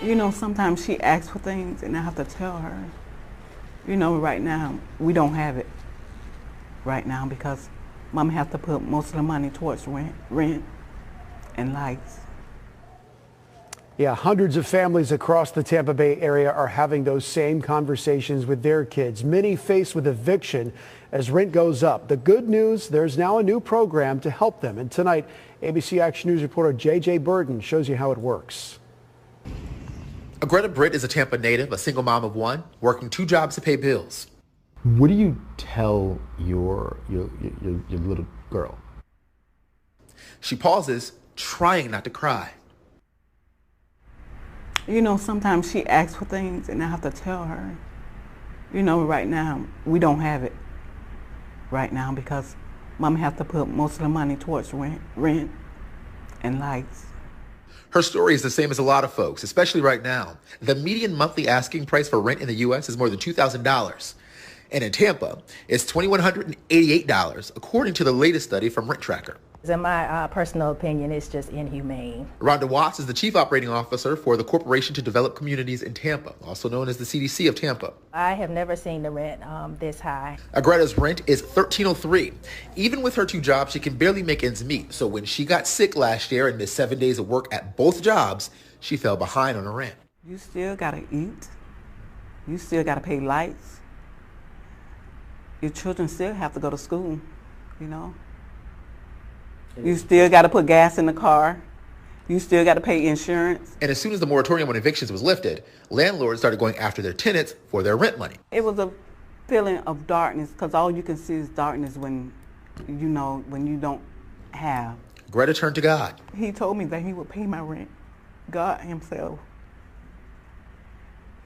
You know, sometimes she asks for things and I have to tell her, you know, right now, we don't have it right now because Mama has to put most of the money towards rent and lights. Yeah, hundreds of families across the Tampa Bay area are having those same conversations with their kids. Many faced with eviction as rent goes up. The good news, there's now a new program to help them. And tonight, ABC Action News reporter J.J. Burton shows you how it works. Greta Britt is a Tampa native, a single mom of one, working 2 jobs to pay bills. What do you tell your little girl? She pauses, trying not to cry. You know, sometimes she asks for things and I have to tell her, you know, right now, we don't have it right now because Mama has to put most of the money towards rent and lights. Her story is the same as a lot of folks, especially right now. The median monthly asking price for rent in the U.S. is more than $2,000. And in Tampa, it's $2,188, according to the latest study from Rent Tracker. In my personal opinion, it's just inhumane. Rhonda Watts is the Chief Operating Officer for the Corporation to Develop Communities in Tampa, also known as the CDC of Tampa. I have never seen the rent this high. Greta's rent is $1,303. Even with her 2 jobs, she can barely make ends meet. So when she got sick last year and missed 7 days of work at both jobs, she fell behind on her rent. You still gotta eat. You still gotta pay lights. Your children still have to go to school, you know. You still got to put gas in the car. You still got to pay insurance. And as soon as the moratorium on evictions was lifted, landlords started going after their tenants for their rent money. It was a feeling of darkness because all you can see is darkness when, you know, when you don't have. Greta turned to God. He told me that he would pay my rent. God himself.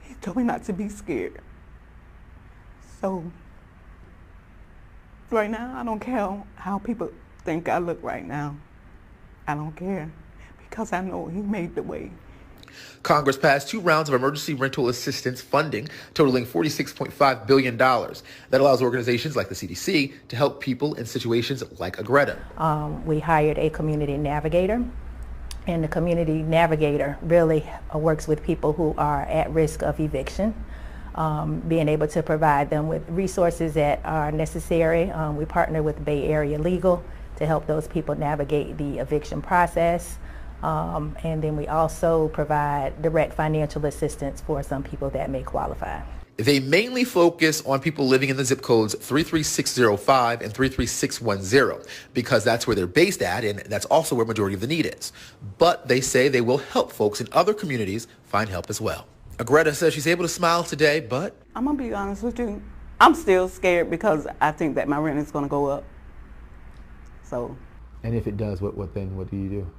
He told me not to be scared. So right now, I don't care how people think I look right now. I don't care because I know he made the way. Congress passed 2 rounds of emergency rental assistance funding totaling $46.5 billion. That allows organizations like the CDC to help people in situations like Greta. We hired a community navigator, and the community navigator really works with people who are at risk of eviction. Being able to provide them with resources that are necessary. We partner with Bay Area Legal to help those people navigate the eviction process. And then we also provide direct financial assistance for some people that may qualify. They mainly focus on people living in the zip codes 33605 and 33610 because that's where they're based at, and that's also where majority of the need is. But they say they will help folks in other communities find help as well. Greta says she's able to smile today, but I'm going to be honest with you. I'm still scared because I think that my rent is going to go up. So. And if it does, what do you do?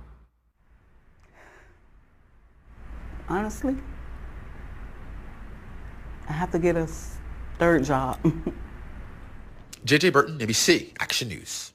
Honestly, I have to get a 3rd job. J.J. Burton, ABC Action News.